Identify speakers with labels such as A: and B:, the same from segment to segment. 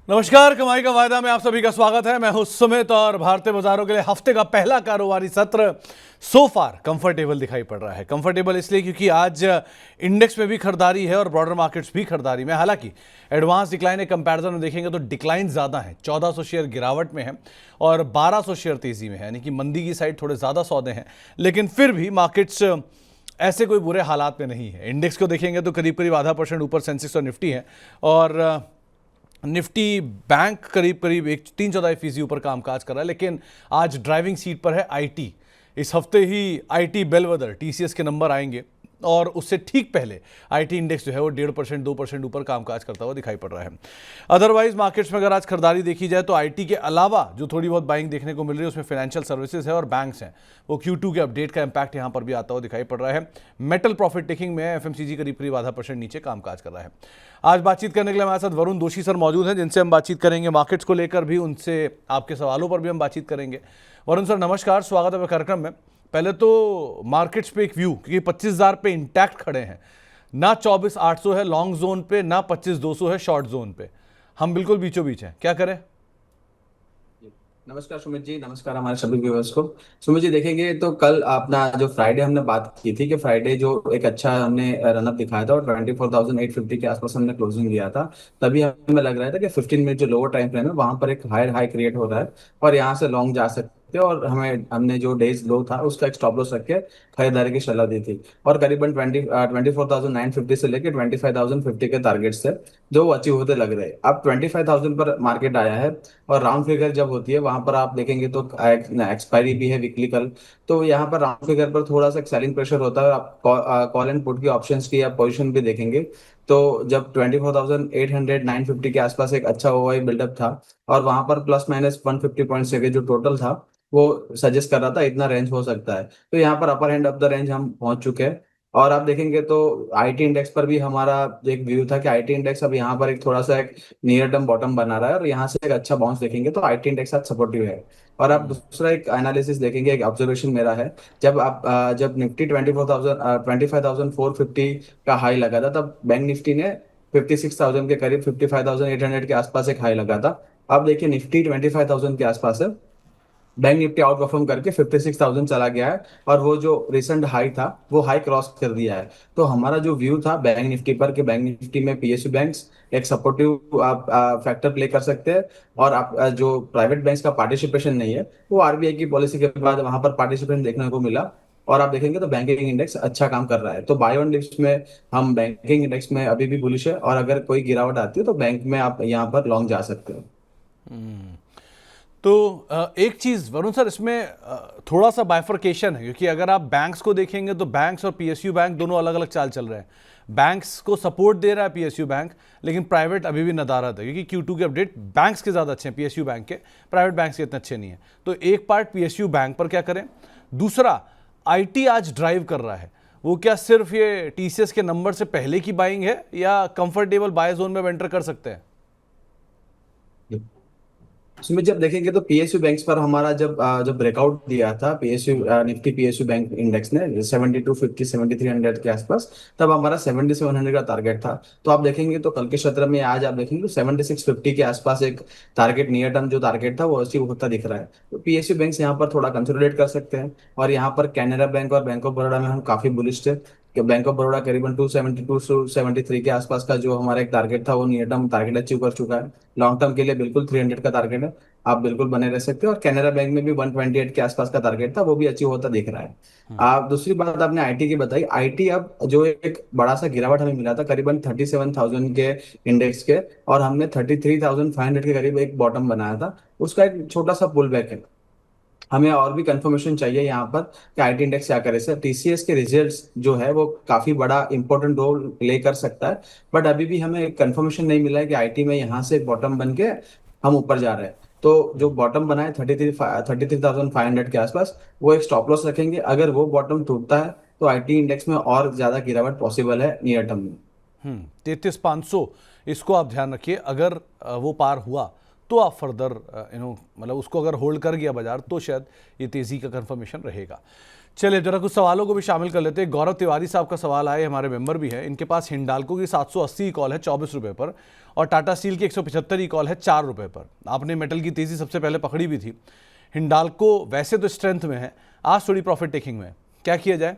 A: नमस्कार, कमाई का वायदा में आप सभी का स्वागत है। मैं हूं सुमित और भारतीय बाजारों के लिए हफ्ते का पहला कारोबारी सत्र सो फार कंफर्टेबल दिखाई पड़ रहा है। कंफर्टेबल इसलिए क्योंकि आज इंडेक्स में भी खरीदारी है और ब्रॉडर मार्केट्स भी खरीदारी में। हालांकि एडवांस डिक्लाइन के कंपैरिजन में देखेंगे तो डिक्लाइन ज़्यादा है। 1400 शेयर गिरावट में है और 1200 शेयर तेजी में है, यानी कि मंदी की साइड थोड़े ज़्यादा सौदे हैं। लेकिन फिर भी मार्केट्स ऐसे कोई बुरे हालात में नहीं है। इंडेक्स को देखेंगे तो करीब करीब आधा % ऊपर सेंसेक्स और निफ्टी है, और निफ्टी बैंक करीब करीब 3/4% ऊपर कामकाज कर रहा है। लेकिन आज ड्राइविंग सीट पर है आईटी। इस हफ्ते ही आईटी बेलवदर टीसीएस के नंबर आएंगे और उससे ठीक पहले आईटी इंडेक्स जो है वो 1.5% 2% ऊपर कामकाज करता हुआ दिखाई पड़ रहा है। अदरवाइज मार्केट्स में अगर आज खरीदारी देखी जाए तो आईटी के अलावा जो थोड़ी बहुत बाइंग देखने को मिल रही है उसमें फाइनेंशियल सर्विसेज है और बैंक्स हैं। वो Q2 के अपडेट का इंपैक्ट यहां पर भी आता हुआ दिखाई पड़ रहा है। मेटल प्रॉफिट टेकिंग में एफएमसीजी करीब करीब आधा % नीचे कामकाज कर रहा है। आज बातचीत करने के लिए हमारे साथ वरुण दोषी सर मौजूद हैं, जिनसे हम बातचीत करेंगे मार्केट्स को लेकर भी, उनसे आपके सवालों पर भी हम बातचीत करेंगे। वरुण सर नमस्कार, स्वागत है कार्यक्रम में। पहले तो मार्केट्स पे एक व्यू, क्योंकि 25,000 पे इंटैक्ट खड़े हैं, ना 24,800 है लॉन्ग जोन पे, ना 25,200 है शॉर्ट जोन पे। हम बिल्कुल बीचों बीच हैं, क्या करें?
B: नमस्कार सुमित जी, नमस्कार हमारे सभी व्यूअर्स को। सुमित जी देखेंगे तो कल अपना जो फ्राइडे हमने बात की थी कि फ्राइडे जो एक अच्छा हमने रनअप दिखाया था और 24,850 के आसपास हमने क्लोजिंग लिया था। तभी हमें लग रहा था कि 15 मिनट जो लोअर टाइम फ्रेम है वहां पर एक हायर हाई क्रिएट हो रहा है और यहाँ से लॉन्ग जा सकते हैं, और हमने जो डेज लो था उसका एक स्टॉप लॉस रख के खरीदारी की सलाह दी थी। और करीबन 24,950 से लेकर 25,050 के टारगेट्स थे जो वो अचीव होते लग रहे हैं। अब 25,000 पर मार्केट आया है और राउंड फिगर जब होती है वहां पर आप देखेंगे तो एक्सपायरी भी है वीकली कल। तो यहाँ पर राउंड फिगर पर थोड़ा सा सेलिंग प्रेशर होता है। आप कॉल एंड पुट की ऑप्शंस की या पोजीशन भी देखेंगे तो जब 24,800 950 के आसपास एक अच्छा ओवाई बिल्डअप था और वहां पर प्लस माइनस 150 पॉइंट्स के जो टोटल था वो सजेस्ट कर रहा था इतना रेंज हो सकता है। तो यहाँ पर अपर एंड ऑफ द रेंज हम पहुंच चुके हैं। और आप देखेंगे तो आईटी इंडेक्स पर भी हमारा एक व्यू था कि आईटी इंडेक्स अब यहाँ पर एक थोड़ा सा एक नियर टर्म बॉटम बना रहा है और यहाँ से एक अच्छा बाउंस देखेंगे तो आईटी इंडेक्स आज सपोर्टिव है। और आप दूसरा एक एनालिसिस देखेंगे, एक ऑब्जर्वेशन मेरा है, जब निफ्टी 25,450 का हाई लगा था तब बैंक निफ्टी ने 56,000 के करीब 55,800 के आसपास एक हाई लगा था। अब देखिए निफ्टी 25,000 के आसपास है, बैंक निफ्टी आउट परफॉर्म करके 56,000 चला गया है और वो जो रिसेंट हाई था वो हाई क्रॉस कर दिया है। तो हमारा जो व्यू था बैंक निफ्टी पर कि बैंक निफ्टी में पीएसयू बैंक्स एक सपोर्टिव आप फैक्टर प्ले कर सकते हैं। और आप जो प्राइवेट बैंक्स का पार्टिसिपेशन नहीं है वो आरबीआई की पॉलिसी के बाद वहां पर पार्टिसिपेशन देखने को मिला। और आप देखेंगे तो बैंकिंग इंडेक्स अच्छा काम कर रहा है। तो बाय ऑन लिस्ट में हम बैंकिंग इंडेक्स में अभी भी बुलिश है और अगर कोई गिरावट आती है तो बैंक में आप यहाँ पर लॉन्ग जा सकते हो।
A: तो एक चीज़ वरुण सर, इसमें थोड़ा सा बाइफर्केशन है, क्योंकि अगर आप बैंक्स को देखेंगे तो बैंक्स और पीएसयू बैंक दोनों अलग अलग चाल चल रहे हैं। बैंक्स को सपोर्ट दे रहा है पीएसयू बैंक, लेकिन प्राइवेट अभी भी नदारद है, क्योंकि Q2 के अपडेट बैंक्स के ज़्यादा अच्छे हैं पीएसयू बैंक के, प्राइवेट बैंक्स के इतने अच्छे नहीं हैं। तो एक पार्ट पीएसयू बैंक पर क्या करें, दूसरा आईटी आज ड्राइव कर रहा है, वो क्या सिर्फ ये टीसीएस के नंबर से पहले की बाइंग है या कंफर्टेबल बाय जोन में एंटर कर सकते हैं?
B: उसमें जब देखेंगे तो पीएसयू बैंक्स पर हमारा जब ब्रेकआउट दिया था PSU Nifty PSU bank index ने 7250 7300 के आसपास, तब हमारा 7700 का टारगेट था। तो आप देखेंगे तो कल के सत्र में आज आप देखेंगे तो 7650 के आसपास एक टारगेट नियर टर्म जो टारगेट था वो अचीव होता दिख रहा है। तो पीएसयू बैंक्स यहाँ पर थोड़ा कंसोलिडेट कर सकते हैं। और यहाँ पर कैनरा बैंक और बैंक ऑफ बड़ौदा में हम काफी बुलिश थे कि बैंक ऑफ बड़ौदा करीबन 272 टू 73 के आसपास का जो हमारा एक टारगेट था वो नियर टर्म टारगेट अचीव कर चुका है। लॉन्ग टर्म के लिए बिल्कुल 300 का टारगेट है, आप बिल्कुल बने रह सकते हो। और कैनरा बैंक में भी 128 के आसपास का टारगेट था, वो भी अचीव होता दिख रहा है। आप दूसरी बात आपने आईटी की बताई, आईटी अब जो एक बड़ा सा गिरावट हमें मिला था करीबन 37,000 के इंडेक्स के, और हमने 33,500 के करीब एक बॉटम बनाया था, उसका एक छोटा सा पुल बैक है। हमें और भी कंफर्मेशन चाहिए यहाँ पर कि आईटी इंडेक्स क्या करे सर। टीसीएस के रिजल्ट्स जो है वो काफी बड़ा इंपॉर्टेंट रोल प्ले कर सकता है, बट अभी भी हमें कंफर्मेशन नहीं मिला है कि आईटी में यहाँ से बॉटम बन के हम ऊपर जा रहे हैं। तो जो बॉटम बना है 33,500 के आसपास, वो एक स्टॉप लॉस रखेंगे। अगर वो बॉटम टूटता है तो आईटी इंडेक्स में और ज्यादा गिरावट पॉसिबल है नियर टर्म में।
A: 33,500, इसको आप ध्यान रखिए। अगर वो पार हुआ तो आप फर्दर मतलब उसको अगर होल्ड कर गया बाजार तो शायद ये तेज़ी का कंफर्मेशन रहेगा। चलिए जरा कुछ सवालों को भी शामिल कर लेते हैं। गौरव तिवारी साहब का सवाल आए, हमारे मेंबर भी है। इनके पास हिंडाल्को की 780 की कॉल है 24 रुपए पर, और टाटा स्टील की 175 की कॉल है 4 रुपए पर। आपने मेटल की तेजी सबसे पहले पकड़ी भी थी। हिंडाल्को वैसे तो स्ट्रेंथ में है, आज थोड़ी प्रॉफिट टेकिंग में है, क्या किया जाए?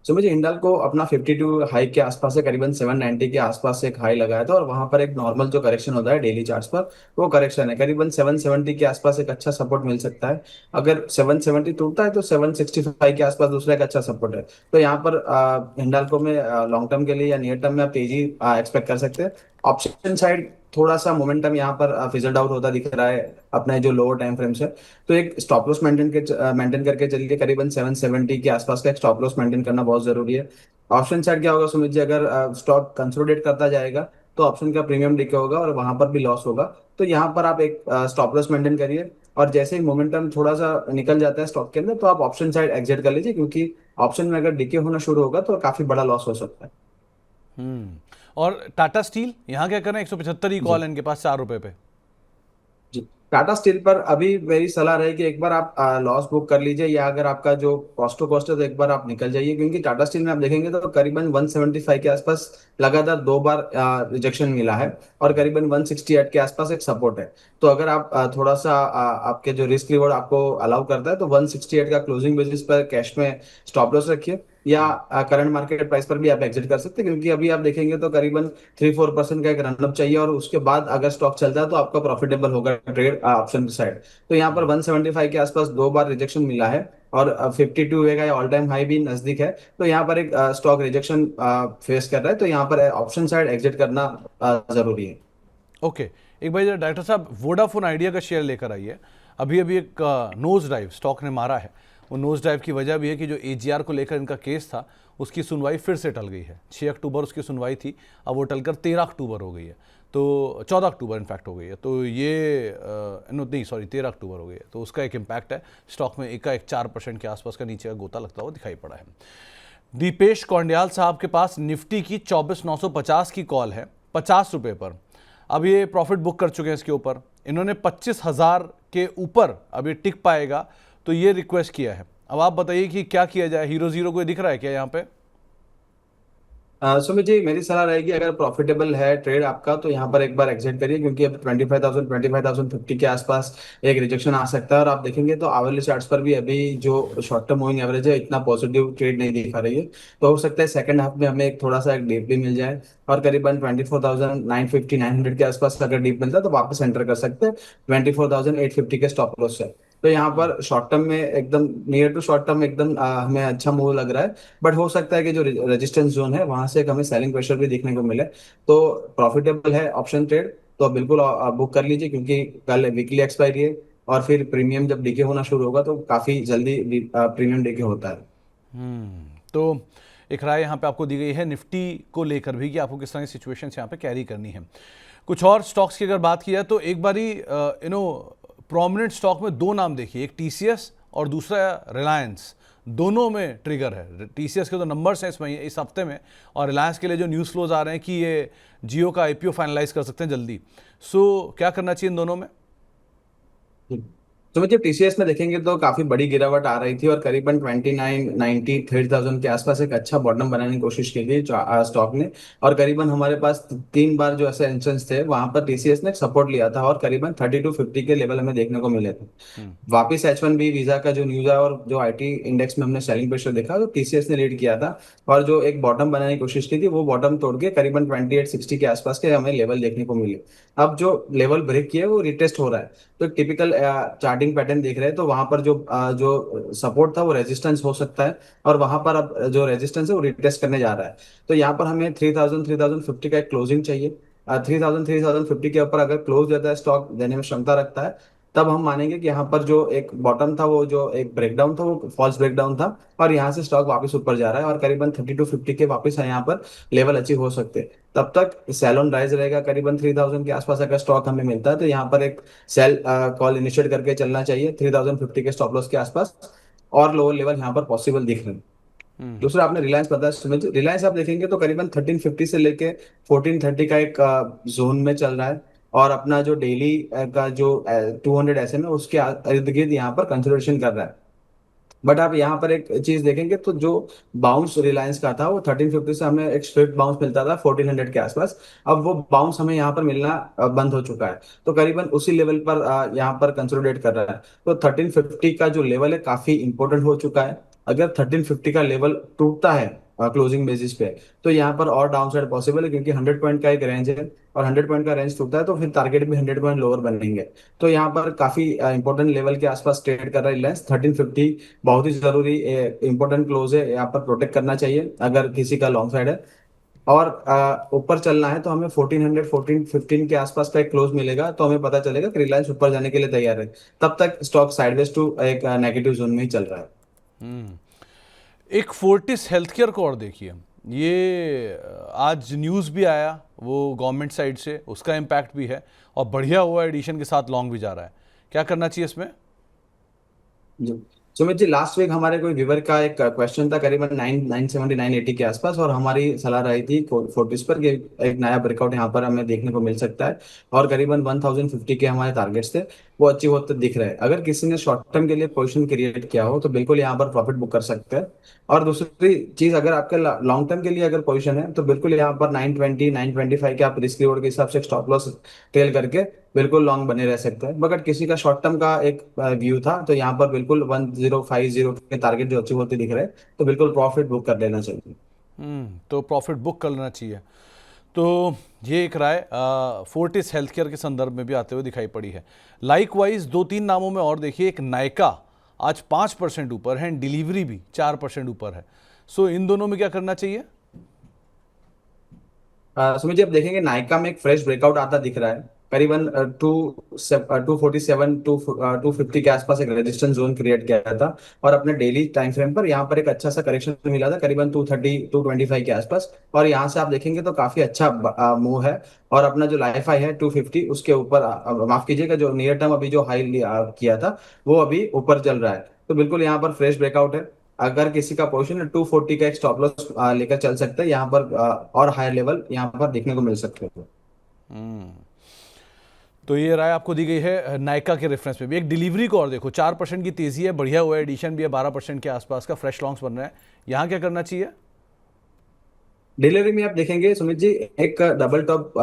B: सो मुझे हिंडाल को अपना 52 हाई के आसपास है, करीबन 790 के आसपास एक हाई लगाया था, और वहां पर एक नॉर्मल जो करेक्शन होता है डेली चार्ट्स पर, वो करेक्शन है करीबन 770 के आसपास। एक अच्छा सपोर्ट मिल सकता है। अगर 770 टूटता है तो 765 के आसपास दूसरा एक अच्छा सपोर्ट है। तो यहाँ पर हिंडाल्को में लॉन्ग टर्म के लिए या नियर टर्म में आप तेजी एक्सपेक्ट कर सकते हैं। ऑप्शन साइड थोड़ा सा मोमेंटम यहाँ पर फिजल्ड आउट होता दिख रहा है अपने जो लोअर टाइम फ्रेम से। तो एक स्टॉप लॉस मेंटेन करके चलिए, करीबन 770 के आसपास का एक स्टॉप लॉस मेंटेन करना बहुत जरूरी है। ऑप्शन साइड क्या होगा सुमित जी, अगर स्टॉक कंसोलिडेट करता जाएगा तो ऑप्शन का प्रीमियम डिके होगा और वहां पर भी लॉस होगा। तो यहाँ पर आप एक स्टॉप लॉस मेंटेन करिए, और जैसे ही मोमेंटम थोड़ा सा निकल जाता है स्टॉक के अंदर, तो आप ऑप्शन साइड एग्जिट कर लीजिए, क्योंकि ऑप्शन में अगर डिके होना शुरू होगा तो काफी बड़ा लॉस हो सकता है।
A: और टाटा स्टील यहाँ क्या करें? 175 की कॉल
B: जी
A: है इनके पास 4 रुपए पे।
B: जी। टाटा स्टील पर अभी मेरी सलाह रहेगी एक बार आप लॉस बुक कर लीजिए, या अगर आपका जो कॉस्ट टू कॉस्ट है तो एक बार आप निकल जाइए, क्योंकि टाटा स्टील में आप देखेंगे तो करीबन 175 के आसपास लगातार 2 बार रिजेक्शन मिला है, और करीबन 168 के आसपास एक सपोर्ट है। तो अगर आप थोड़ा सा आपके जो रिस्क रिवॉर्ड आपको अलाउ करता है तो 168 का क्लोजिंग बेसिस पर कैश में स्टॉप लॉस रखिए, या करंट मार्केट प्राइस पर भी आप एग्जिट कर सकते हैं, क्योंकि अभी आप देखेंगे तो करीबन 3-4% का एक रनअप चाहिए, और उसके बाद अगर स्टॉक चलता है तो आपका प्रॉफिटेबल होगा ट्रेड ऑप्शन साइड। तो यहाँ पर 175 के आसपास 2 बार रिजेक्शन मिला है, और 52 का ऑल टाइम हाई भी नजदीक है। तो यहाँ पर एक स्टॉक रिजेक्शन फेस कर रहा है, तो यहाँ पर ऑप्शन साइड एग्जिट करना जरूरी है।
A: ओके, एक भाई डॉक्टर साहब वोडाफोन आइडिया का शेयर लेकर आइए। अभी अभी एक नोज ड्राइव स्टॉक ने मारा है। वो नोज ड्राइव की वजह भी है कि जो एजीआर को लेकर इनका केस था उसकी सुनवाई फिर से टल गई है। 6 अक्टूबर उसकी सुनवाई थी, अब वो टलकर 13 अक्टूबर हो गई है, तो 14 अक्टूबर इनफैक्ट हो गई है। तो ये नहीं सॉरी 13 अक्टूबर हो गई है। तो उसका एक इम्पैक्ट है स्टॉक में, एक 4% के आसपास का नीचे का गोता लगता हुआ दिखाई पड़ा है। दीपेश कौंडियाल साहब के पास निफ्टी की 24,950 की कॉल है 50 रुपए पर। अब ये प्रॉफिट बुक कर चुके हैं इसके ऊपर। इन्होंने 25,000 के ऊपर अब ये टिक पाएगा तो ये रिक्वेस्ट किया है। अब आप बताइए कि क्या किया जाए? हीरो जीरो को दिख रहा है क्या यहाँ पे?
B: सुमित जी, मेरी सलाह रहेगी अगर प्रॉफिटेबल है ट्रेड आपका तो यहाँ पर एक बार एग्जिट करिए, क्योंकि अब 25,050 के आसपास एक रिजेक्शन आ सकता है। और आप देखेंगे तो आवरली चार्ट्स पर भी अभी जो शॉर्ट टर्म मूविंग एवरेज है इतना पॉजिटिव ट्रेड नहीं दिखा रही है। तो हो सकता है सेकंड हाफ में हमें एक थोड़ा सा एक डीप भी मिल जाए, और करीबन 24,950-900 के आसपास अगर डीप मिलता है तो वापस एंटर कर सकते हैं 24,850 के स्टॉप लॉस से। तो यहाँ पर शॉर्ट टर्म में एकदम नियर टू शॉर्ट टर्म एकदम हमें अच्छा मूव लग रहा है। बट हो सकता है कि जो रेजिस्टेंस जोन है वहां से एक हमें सेलिंग प्रेशर भी देखने को मिले। तो प्रॉफिटेबल है ऑप्शन ट्रेड तो बिल्कुल बुक कर लीजिए, क्योंकि कल वीकली एक्सपायरी है, और फिर प्रीमियम जब डीके होना शुरू होगा तो काफी जल्दी प्रीमियम डीके होता है।
A: तो एक राय यहाँ पे आपको दी गई है निफ्टी को लेकर भी कि आपको किस तरह की सिचुएशन यहाँ पे कैरी करनी है। कुछ और स्टॉक्स की अगर बात की जाए तो एक बारी प्रोमिनेंट स्टॉक में दो नाम देखिए, एक टीसीएस और दूसरा रिलायंस। दोनों में ट्रिगर है। टीसीएस के तो नंबर्स हैं इस हफ्ते में, और रिलायंस के लिए जो न्यूज़ फ्लोज आ रहे हैं कि ये जियो का आईपीओ फाइनलाइज कर सकते हैं जल्दी। सो क्या करना चाहिए इन दोनों में?
B: तो जब टीसीएस में देखेंगे तो काफी बड़ी गिरावट आ रही थी, और करीबन 29,90 के आसपास एक अच्छा बॉटम बनाने की कोशिश की थी स्टॉक ने। और करीबन हमारे पास 3 बार जो ऐसे इंस्टेंस थे वहां पर टीसीएस ने सपोर्ट लिया था, और करीबन 3250 के लेवल हमें देखने को मिले थे। वापिस H1B वीजा का जो न्यूज है और जो आईटी इंडेक्स में हमने सेलिंग प्रेशर देखा तो टीसीएस ने लीड किया था, और जो एक बॉटम बनाने की कोशिश की थी वो बॉटम तोड़ के करीबन 2860 के आसपास के हमें लेवल देखने को मिले। अब जो लेवल ब्रेक किया है वो रिटेस्ट हो रहा है। तो टिपिकल चार्टिंग पैटर्न देख रहे हैं तो वहां पर जो सपोर्ट था वो रेजिस्टेंस हो सकता है, और वहां पर अब जो रेजिस्टेंस है वो रिटेस्ट करने जा रहा है। तो यहाँ पर हमें 3050 का एक क्लोजिंग चाहिए। 3050 के ऊपर अगर क्लोज देता है स्टॉक देने में क्षमता रखता है, तब हम मानेंगे कि यहाँ पर जो एक बॉटम था वो जो एक ब्रेकडाउन था वो फॉल्स ब्रेकडाउन था, और यहाँ से स्टॉक वापस ऊपर जा रहा है, और करीबन 3250 के वापस यहाँ पर लेवल अचीव हो सकते हैं। तब तक सेल ऑन राइज रहेगा करीबन 3000 के आसपास अगर स्टॉक हमें मिलता है तो यहाँ पर एक सेल कॉल इनिशिएट करके चलना चाहिए 3050 के स्टॉप लॉस के आसपास, और लोअर लेवल यहाँ पर पॉसिबल दिख रहे हैं। दूसरा आपने रिलायंस बताया सुमित, रिलायंस आप देखेंगे तो करीबन 1350 से लेके 1430 का एक जोन में चल रहा है, और अपना जो डेली का जो 200 एसएम है उसके इर्द गिर्द यहाँ पर कंसोलिडेशन कर रहा है। बट आप यहाँ पर एक चीज देखेंगे तो जो बाउंस रिलायंस का था वो 1350 से हमें एक स्विफ्ट बाउंस मिलता था 1400 के आसपास। अब वो बाउंस हमें यहाँ पर मिलना बंद हो चुका है, तो करीबन उसी लेवल पर यहाँ पर कंसोलिडेट कर रहा है। तो 1350 का जो लेवल है काफी इंपॉर्टेंट हो चुका है। अगर 1350 का लेवल टूटता है क्लोजिंग बेसिस पे, तो यहाँ पर और डाउन साइड पॉसिबल है, क्योंकि 100 पॉइंट का एक रेंज है, और 100 पॉइंट का रेंज टूटता है तो फिर टारगेट भी 100 पॉइंट लोअर बनेंगे। तो यहाँ पर काफी इंपॉर्टेंट लेवल के आसपास ट्रेड कर रहा है रिलायंस 1350। बहुत ही जरूरी इंपॉर्टेंट क्लोज है, यहाँ पर प्रोटेक्ट करना चाहिए अगर किसी का लॉन्ग साइड है। और ऊपर चलना है तो हमें 1400 1415 के आसपास का एक क्लोज मिलेगा, तो हमें पता चलेगा कि रिलायंस ऊपर जाने के लिए तैयार है। तब तक स्टॉक साइडवेज टू एक नेगेटिव जोन में ही चल रहा है।
A: एक फोर्टिस हेल्थकेयर को और देखिए, ये आज न्यूज़ भी आया वो गवर्नमेंट साइड से, उसका इम्पैक्ट भी है और बढ़िया हुआ एडिशन के साथ लॉन्ग भी जा रहा है। क्या करना चाहिए इसमें?
B: जी सुमित जी, लास्ट वीक हमारे कोई व्यूवर का एक क्वेश्चन था करीबन 970 980 के आसपास, और हमारी सलाह रही थी फोर्टिस पर कि एक नया ब्रेकआउट यहाँ पर हमें देखने को मिल सकता है, और करीबन 1050 के हमारे टारगेट्स थे, वो अचीव होते दिख रहे हैं। अगर किसी ने शॉर्ट टर्म के लिए पोजीशन क्रिएट किया हो तो बिल्कुल यहाँ पर प्रॉफिट बुक कर सकते हैं। और दूसरी चीज, अगर आपके लॉन्ग टर्म के लिए अगर पोजीशन है तो बिल्कुल यहाँ पर 920 925 के आप रिस्क रिवॉर्ड के हिसाब से स्टॉप लॉस टेल करके बिल्कुल लॉन्ग बने रह सकते हैं। मगर किसी का शॉर्ट टर्म का एक व्यू था तो यहाँ पर बिल्कुल 1050 के टारगेट जो अचीव होते दिख रहे हैं, तो बिल्कुल प्रॉफिट बुक कर लेना चाहिए।
A: तो प्रॉफिट बुक कर लेना चाहिए। तो ये एक राय फोर्टिस हेल्थकेयर के संदर्भ में भी आते हुए दिखाई पड़ी है। लाइकवाइज दो तीन नामों में और देखिए, एक नायका आज 5% ऊपर है, डिलीवरी भी 4% ऊपर है। सो इन दोनों में क्या करना चाहिए?
B: सुमित जी, आप देखेंगे नायका में एक फ्रेश ब्रेकआउट आता दिख रहा है, करीबन 247 250 के आसपास एक रेजिस्टेंस जोन क्रिएट किया था, और अपने डेली टाइम फ्रेम पर यहाँ पर एक अच्छा सा करेक्शन मिला था करीबन 230 225 के आसपास, और यहाँ से आप देखेंगे तो काफी अच्छा मूव है। और अपना जो लाइफ हाई है 250 उसके ऊपर, माफ कीजिएगा, जो नियर टर्म अभी जो हाई किया था वो अभी ऊपर चल रहा है, तो बिल्कुल यहाँ पर फ्रेश ब्रेकआउट है। अगर किसी का पोजीशन 240 का एक स्टॉप लॉस लेकर चल सकता है यहाँ पर, और हायर लेवल यहाँ पर देखने को मिल सकते हैं।
A: तो ये राय आपको दी गई है नायका के रेफरेंस में भी। एक डिलीवरी को और देखो, 4% की तेजी है, बढ़िया हुआ है, एडिशन भी है, 12% के आसपास का फ्रेश लॉन्ग्स बन रहा है। यहाँ क्या करना चाहिए?
B: डिलीवरी में आप देखेंगे सुमित जी, एक डबल टॉप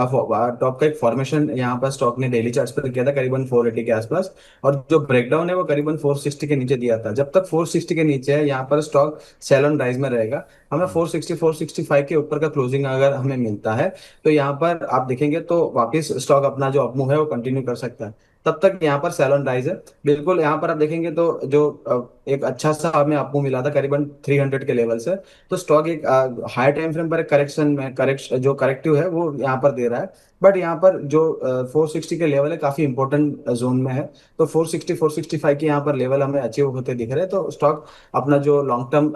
B: टॉप का एक फॉर्मेशन यहाँ पर स्टॉक ने डेली चार्ट्स पर किया था करीबन 480 के आसपास, और जो ब्रेकडाउन है वो करीबन 460 के नीचे दिया था। जब तक 460 के नीचे है यहाँ पर स्टॉक सेल ऑन राइज में रहेगा। हमें 460 465 के ऊपर का क्लोजिंग अगर हमें मिलता है तो यहाँ पर आप देखेंगे तो वापस स्टॉक अपना जो अपमूव है वो कंटिन्यू कर सकता है। तब तक यहाँ पर सेल ऑन राइज है। बिल्कुल यहाँ पर आप देखेंगे तो जो एक अच्छा सा हमें अपमूव मिला था करीबन 300 के लेवल से, तो स्टॉक एक हाई टाइम फ्रेम पर एक करेक्शन में जो करेक्टिव है वो यहाँ पर दे रहा है। बट यहाँ पर जो 460 के लेवल है काफी इंपॉर्टेंट जोन में है, तो 460 465 के यहाँ पर लेवल हमें अचीव होते दिख रहे हैं, तो स्टॉक अपना जो लॉन्ग टर्म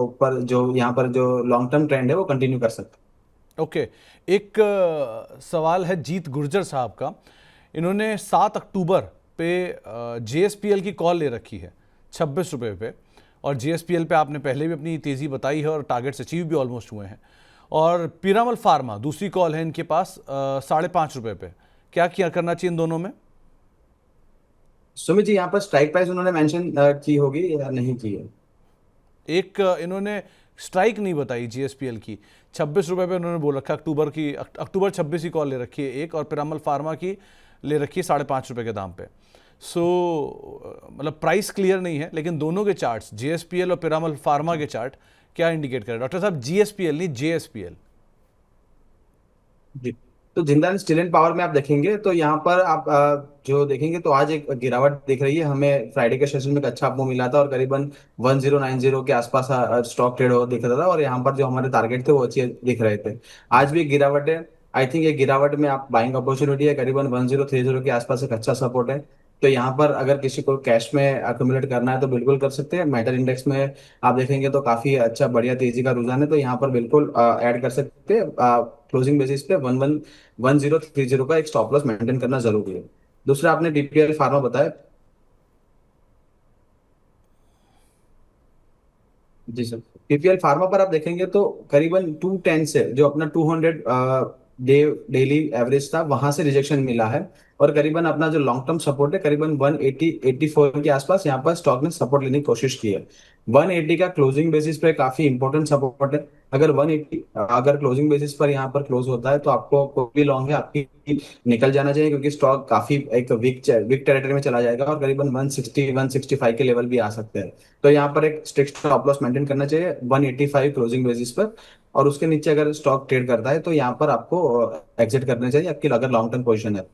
B: ऊपर जो यहाँ पर जो लॉन्ग टर्म ट्रेंड है वो कंटिन्यू कर सकता है।
A: ओके। एक सवाल है जीत गुर्जर साहब का। इन्होंने 7 अक्टूबर पे जेएसपीएल की कॉल ले रखी है 26 रुपये पे, और जेएसपीएल पे आपने पहले भी अपनी तेज़ी बताई है और टारगेट्स अचीव भी ऑलमोस्ट हुए हैं। और पीरामल फार्मा दूसरी कॉल है इनके पास 5.5 रुपये पे। क्या किया करना चाहिए इन दोनों में?
B: सुमित जी, यहाँ पर स्ट्राइक प्राइस उन्होंने मेंशन की होगी या नहीं की है?
A: एक इन्होंने स्ट्राइक नहीं बताई जीएसपीएल की। 26 रुपये पे उन्होंने बोल रखा, अक्टूबर 26 की कॉल ले रखी है एक, और पिरामल फार्मा की ले रखी है 5.5 रुपये के दाम पे। सो मतलब प्राइस क्लियर नहीं है, लेकिन दोनों के चार्ट्स, जीएसपीएल और पिरामल फार्मा के चार्ट क्या इंडिकेट करें डॉक्टर साहब? जीएसपीएल नहीं, जेएसपीएल।
B: जी, तो जिंदाल स्टील एंड पावर में आप देखेंगे तो यहाँ पर आप जो देखेंगे तो आज एक गिरावट दिख रही है। हमें फ्राइडे के सेशन में एक अच्छा आपको मिला था, और करीबन 1090 के आसपास स्टॉक ट्रेड हो दिख रहा था, और यहाँ पर जो हमारे टारगेट थे वो अच्छे दिख रहे थे। आज भी एक गिरावट है। आई थिंक ये गिरावट में आप बाइंग अपॉर्चुनिटी है, करीबन 1030 के आसपास एक अच्छा सपोर्ट है। तो यहाँ पर अगर किसी को कैश में अक्यूमुलेट करना है तो बिल्कुल कर सकते हैं। मेटल इंडेक्स में आप देखेंगे तो काफी अच्छा बढ़िया तेजी का रुझान है, तो यहाँ पर बिल्कुल ऐड कर सकते हैं। क्लोजिंग बेसिस पे 1030 का एक स्टॉप लॉस मेंटेन करना जरूरी है। दूसरा, आपने बीपीएल फार्मा बताया। जी सर, बीपीएल फार्मा पर आप देखेंगे तो करीबन 210 से जो अपना 200 डेली एवरेज था, वहां से रिजेक्शन मिला है। और करीबन अपना जो लॉन्ग टर्म सपोर्ट है करीबन 180-84 के आसपास यहाँ पर स्टॉक ने सपोर्ट लेने की कोशिश की है। 180 का क्लोजिंग बेसिस पे काफी इंपॉर्टेंट सपोर्ट है। अगर 180 अगर क्लोजिंग बेसिस पर यहाँ पर क्लोज होता है तो आपको कोई भी लॉन्ग है आपकी निकल जाना चाहिए, क्योंकि स्टॉक काफी एक वीक टेरिटरी में चला जाएगा और करीबन 160-165 के लेवल भी आ सकते हैं। तो यहाँ पर एक स्ट्रिक्ट स्टॉप लॉस मेंटेन करना चाहिए 185 क्लोजिंग बेसिस पर। और उसके नीचे अगर स्टॉक ट्रेड करता है तो यहाँ पर आपको एग्जिट करना चाहिए आपकी अगर लॉन्ग टर्म पोजीशन है।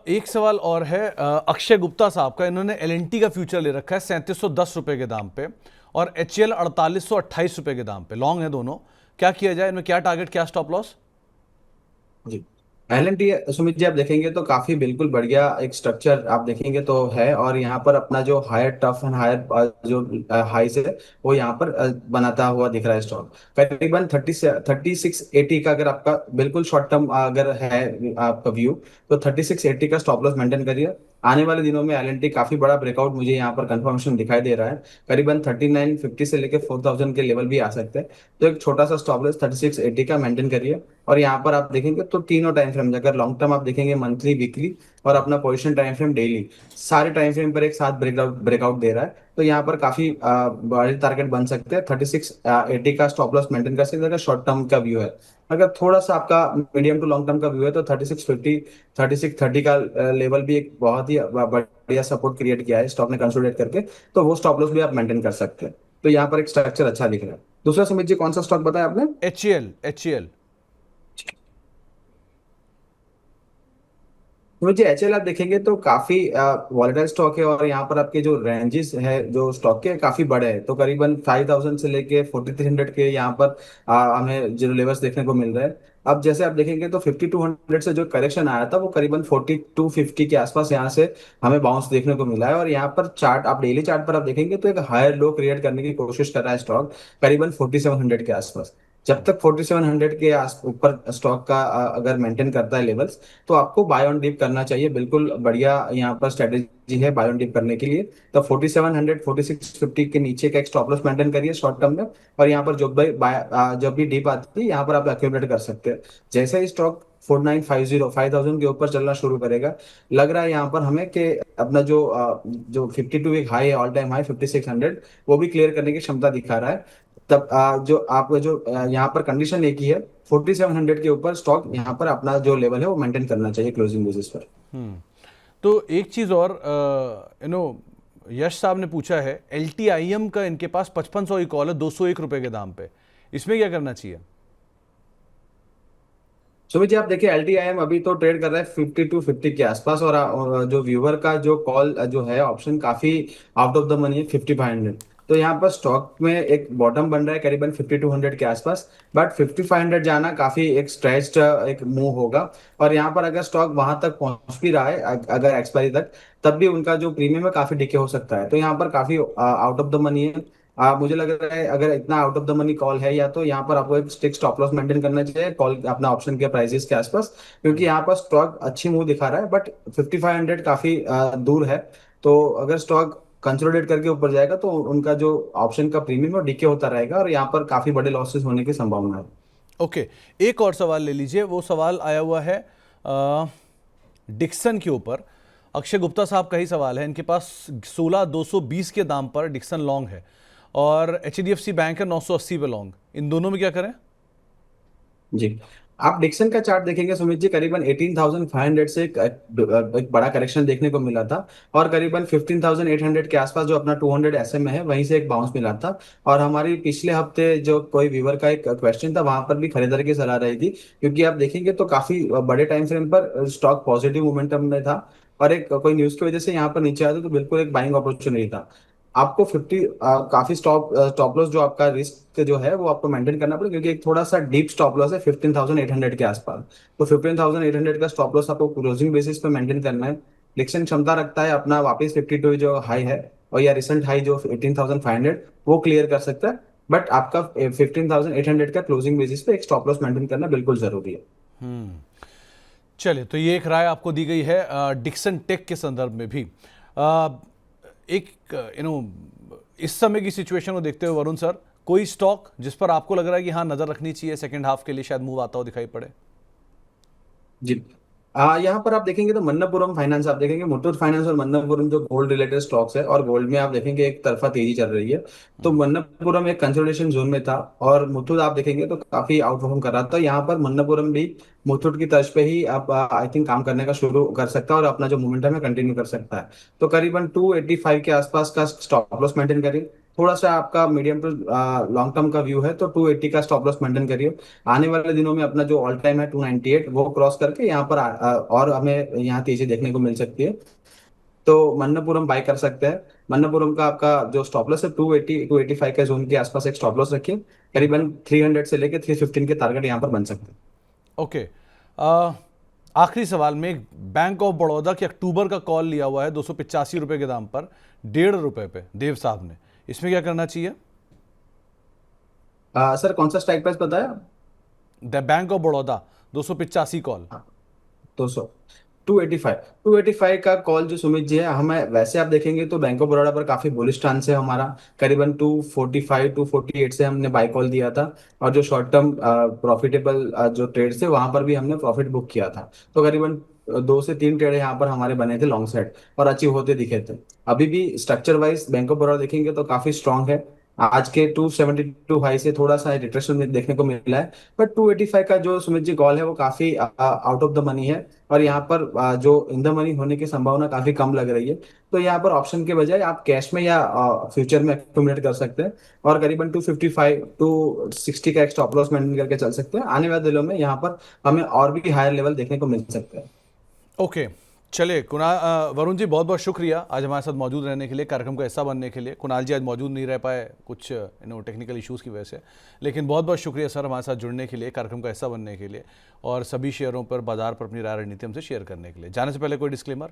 A: एक सवाल और है अक्षय गुप्ता साहब का। इन्होंने एल का फ्यूचर ले रखा है 3710 रुपए के दाम पे और एच एल 4828 रुपए के दाम पे। लॉन्ग है दोनों, क्या किया जाए इनमें? क्या टारगेट, क्या स्टॉप लॉस?
B: जी, एल सुमित जी आप देखेंगे तो काफी बिल्कुल बढ़िया एक स्ट्रक्चर आप देखेंगे तो है। और यहाँ पर अपना जो हायर टफ एंड हायर जो हाइस है वो यहाँ पर बनाता हुआ दिख रहा है स्टॉक। करीबन 3680 का अगर आपका बिल्कुल शॉर्ट टर्म अगर है आपका व्यू, तो 3680 का स्टॉप लॉस मेंटेन करिए। आने वाले दिनों में एल काफी बड़ा ब्रेकआउट मुझे यहाँ पर कंफर्मेशन दिखाई दे रहा है। करीबन 3950 से लेकर 4000 के लेवल भी आ सकते हैं। तो एक छोटा सा स्टॉप लॉस 3680 का मेंटेन करिए। और यहाँ पर आप देखेंगे तो तीनों टाइम फ्रेम, अगर लॉन्ग टर्म आप देखेंगे मंथली, वीकली और अपना पोजीशन टाइम फ्रेम डेली, सारे टाइम फ्रेम पर एक साथ ब्रेकआउट दे रहा है। तो यहाँ पर काफी बड़े टारगेट बन सकते हैं। 3680 का स्टॉप लॉस मेंटेन कर सकते हैं अगर शॉर्ट टर्म का व्यू है। अगर थोड़ा सा आपका मीडियम टू लॉन्ग टर्म का व्यू है तो 3650 3630 का लेवल भी एक बहुत ही बढ़िया सपोर्ट क्रिएट किया है स्टॉक ने कंसोलिडेट करके। तो वो स्टॉप लॉस भी आप मेंटेन कर सकते हैं। तो यहाँ पर एक स्ट्रक्चर अच्छा दिख रहा है। दूसरा सुमित जी कौन सा स्टॉक बताया आपने?
A: H L.
B: तो मुझे एचएल आप देखेंगे तो काफी वॉलेटाइल स्टॉक है। और यहाँ पर आपके जो रेंजेस है जो स्टॉक के काफी बड़े हैं। तो करीबन 5000 से लेके 4300 के यहाँ पर हमें जो लेवल्स देखने को मिल रहे हैं। अब जैसे आप देखेंगे तो 5200 से जो करेक्शन आया था वो करीबन 4250 के आसपास यहाँ से हमें बाउंस देखने को मिला है। और यहाँ पर चार्ट आप डेली चार्ट पर आप देखेंगे तो एक हायर लो क्रिएट करने की कोशिश कर रहा है स्टॉक करीबन 4700 के आसपास। जब तक 4700 के आस ऊपर स्टॉक का अगर मेंटेन करता है लेवल्स, तो आपको बाय ऑन डिप करना चाहिए। बिल्कुल बढ़िया यहाँ पर स्ट्रेटेजी है बाय ऑन डिप करने के लिए। तो 4700 4650 के नीचे का एक स्टॉप लॉस मेंटेन करिए शॉर्ट टर्म में। और यहाँ पर जब भी डिप आती है यहाँ पर आप एक्यूमुलेट कर सकते हैं। जैसे ही स्टॉक 4950 5000 के ऊपर चलना शुरू करेगा, लग रहा है यहाँ पर हमें कि अपना जो 52 एक हाई है, ऑल टाइम हाई 5600, वो भी क्लियर करने की क्षमता दिखा रहा है। तब यहाँ पर कंडीशन एक ही है, 4700 के ऊपर स्टॉक यहाँ पर अपना जो लेवल है वो मेंटेन करना चाहिए क्लोजिंग बेसिस पर।
A: तो एक चीज और यश साहब ने पूछा है, LTIM का इनके पास 5500 की कॉल है 201 रुपए के दाम पे, इसमें क्या करना चाहिए?
B: सुमित जी आप देखिए LTIM अभी तो ट्रेड कर रहा है 5250 के आसपास। और जो व्यूवर का जो कॉल जो है ऑप्शन काफी आउट ऑफ द मनी है 5500। तो यहाँ पर स्टॉक में एक बॉटम बन रहा है करीबन 5200 के आसपास। बट 5500 जाना काफी एक स्ट्रेच्ड एक मूव होगा। और यहाँ पर अगर स्टॉक वहां तक पहुंच भी रहा है अगर एक्सपायरी तक, तब भी उनका जो प्रीमियम है काफी डिके हो सकता है। तो यहाँ पर काफी आउट ऑफ द मनी है। मुझे लग रहा है अगर इतना out of the money call है या तो यहाँ पर आपको एक स्टिक स्टॉप लॉस मेंटेन करना चाहिए कॉल अपना ऑप्शन के प्राइसेस के आसपास, क्योंकि यहाँ पर स्टॉक अच्छी मूव दिखा रहा है बट 5500 काफी दूर है। तो अगर स्टॉक कंसोलिडेट करके ऊपर जाएगा तो उनका जो ऑप्शन का प्रीमियम है डिके होता रहेगा और यहाँ पर काफी बड़े लॉसेस होने की संभावना है।
A: ओके, एक और सवाल ले लीजिए। वो सवाल आया हुआ है डिक्सन के ऊपर। अक्षय गुप्ता साहब का ही सवाल है। इनके पास 16220 के दाम पर डिक्सन लॉन्ग है और HDFC बैंक है 980 पे लॉन्ग। इन दोनों में क्या करें?
B: जी, आप डिक्सन का चार्ट देखेंगे सुमित जी, करीबन 18,500 से एक बड़ा करेक्शन देखने को मिला था। और करीबन 15,800 के आसपास जो अपना 200 SMA है वहीं से एक बाउंस मिला था। और हमारी पिछले हफ्ते जो कोई व्यूवर का एक क्वेश्चन था वहां पर भी खरीदारी की सलाह रही थी, क्योंकि आप देखेंगे तो काफी बड़े टाइम फ्रेम पर स्टॉक पॉजिटिव मोमेंटम में था। और एक कोई न्यूज की वजह से यहाँ पर नीचे आया था तो बिल्कुल एक बाइंग अपॉर्चुनिटी था। आपको 50 काफी स्टॉप लॉस जो आपका रिस्क जो है वो आपको मेंटेन करना पड़ेगा, क्योंकि एक थोड़ा सा डीप स्टॉप लॉस है 15,800 के आसपास। तो 15,800 का स्टॉप लॉस आपको क्लोजिंग बेसिस पे मेंटेन करना है। लिक्सन क्षमता रखता है अपना वापस 52 जो हाई है और या रिसेंट हाई जो 18,500 वो क्लियर कर सकता है। बट आपका 15,800 का क्लोजिंग बेसिस पे एक स्टॉप लॉस मेंटेन करना बिल्कुल जरूरी है।
A: चलिए, तो ये एक राय आपको दी गई है डिक्सन टेक के संदर्भ में भी। एक इस समय की सिचुएशन को देखते हुए वरुण सर, कोई स्टॉक जिस पर आपको लग रहा है कि हाँ नजर रखनी चाहिए, सेकंड हाफ के लिए शायद मूव आता हो दिखाई पड़े?
B: जी। यहाँ पर आप देखेंगे तो मन्नपुरम फाइनेंस, आप देखेंगे मुथूट फाइनेंस और मन्नपुरम जो गोल्ड रिलेटेड स्टॉक्स है, और गोल्ड में आप देखेंगे एक तरफा तेजी चल रही है। तो
A: हम्म।
B: मन्नपुरम एक कंसोलिडेशन जोन में था, और मुथूट आप देखेंगे तो काफी आउट परफॉर्म कर रहा था। यहाँ पर मन्नपुरम भी मुथूट की तर्ज पे ही आप आई थिंक काम करने का शुरू कर सकता है और अपना जो मोमेंटम है कंटिन्यू कर सकता है। तो करीबन 285 के आसपास का स्टॉप लॉस मेंटेन करिए। थोड़ा सा आपका मीडियम टू लॉन्ग टर्म का व्यू है तो 280 का स्टॉप लॉस मेंटेन करिए। आने वाले दिनों में अपना जो ऑल टाइम है 298 वो क्रॉस करके यहाँ पर और हमें यहाँ तेजी देखने को मिल सकती है। तो मन्नपुरम बाय कर सकते हैं। मन्नपुरम का आपका जो स्टॉप लॉस है 280 285 के जोन के आसपास एक स्टॉप लॉस रखिए। करीबन 300 से लेके 315 के टारगेट यहाँ पर बन सकते हैं।
A: ओके। आखिरी सवाल में, एक बैंक ऑफ बड़ौदा के अक्टूबर का कॉल लिया हुआ है 285 रुपए के दाम पर, 1.5 रुपए पे देव साहब ने, इसमें क्या करना चाहिए?
B: सर कौन सा स्ट्राइक प्राइस बताया?
A: The bank of Baroda 285 call.
B: हाँ, 200 285 का कॉल जो सुमित जी है, हमें वैसे आप देखेंगे तो बैंक ऑफ बड़ौदा पर काफी बुलिश स्टांस है हमारा। करीबन 245 248 से हमने बाय कॉल दिया था, और जो शॉर्ट टर्म प्रॉफिटेबल जो ट्रेड थे वहां पर भी हमने प्रॉफिट बुक किया था। तो करीबन 2 से 3 ट्रेड यहाँ पर हमारे बने थे लॉन्ग साइड, और अचीव होते दिखे थे। अभी भी structure wise bank of Baroda देखेंगे तो काफी स्ट्रांग है। आज के 272 हाई से थोड़ा सा रिट्रेसमेंट देखने को मिला है, बट 285 का जो सुमित जी कॉल है वो काफी आउट ऑफ द मनी है, और यहाँ पर जो इन द मनी होने की संभावना काफी कम लग रही है। तो यहाँ पर ऑप्शन के बजाय आप कैश में या फ्यूचर में एक्यूमुलेट कर सकते हैं, और करीबन 255 260 का एक स्टॉप लॉस मेंटेन करके चल सकते हैं। आने वाले दिनों में यहाँ पर हमें और भी हायर लेवल देखने को मिल सकता है।
A: ओके, चलिए कुणाल, वरुण जी बहुत बहुत शुक्रिया आज हमारे साथ मौजूद रहने के लिए, कार्यक्रम का हिस्सा बनने के लिए। कुणाल जी आज मौजूद नहीं रह पाए कुछ टेक्निकल इश्यूज़ की वजह से, लेकिन बहुत बहुत शुक्रिया सर हमारे साथ जुड़ने के लिए, कार्यक्रम का हिस्सा बनने के लिए, और सभी शेयरों पर, बाजार पर अपनी राय रणनीति हमसे शेयर करने के लिए। जाने से पहले कोई डिस्क्लेमर?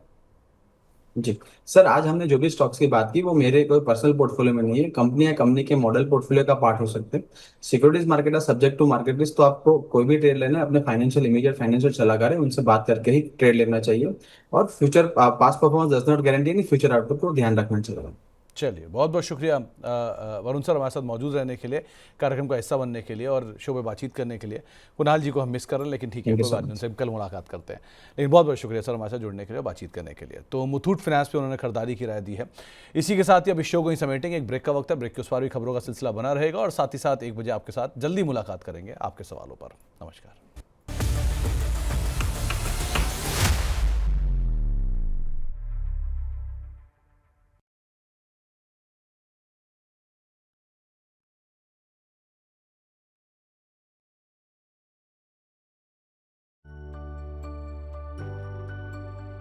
B: जी सर, आज हमने जो भी स्टॉक्स की बात की वो मेरे कोई पर्सनल पोर्टफोलियो में नहीं है, कंपनी या कंपनी के मॉडल पोर्टफोलियो का पार्ट हो सकते हैं। सिक्योरिटीज मार्केट है सब्जेक्ट टू मार्केट रिस्क, तो आपको कोई भी ट्रेड लेना है अपने फाइनेंशियल इमीडिएट फाइनेंशियल सलाहकार है उनसे बात करके ही ट्रेड लेना चाहिए। और future past performance does not guarantee नहीं, फ्यूचर आउटपुट को ध्यान रखना चाहिए।
A: चलिए बहुत बहुत शुक्रिया वरुण सर हमारे साथ मौजूद रहने के लिए, कार्यक्रम का हिस्सा बनने के लिए और शो पे बातचीत करने के लिए। कुणाल जी को हम मिस कर रहे हैं, लेकिन ठीक है
B: थैंक यू
A: कोई
B: सो
A: बात नहीं,
B: मच।
A: उनसे कल मुलाकात करते हैं। लेकिन बहुत बहुत शुक्रिया सर हमारे साथ जुड़ने के लिए, बातचीत करने के लिए। तो मुथूट फाइनेंस पे उन्होंने खरीदारी की राय दी है। इसी के साथ ही अब इस शो को ही समेटेंगे, एक ब्रेक का वक्त है, ब्रेक के उस पार भी खबरों का सिलसिला बना रहेगा, और साथ ही साथ 1 बजे आपके साथ जल्दी मुलाकात करेंगे आपके सवालों पर। नमस्कार।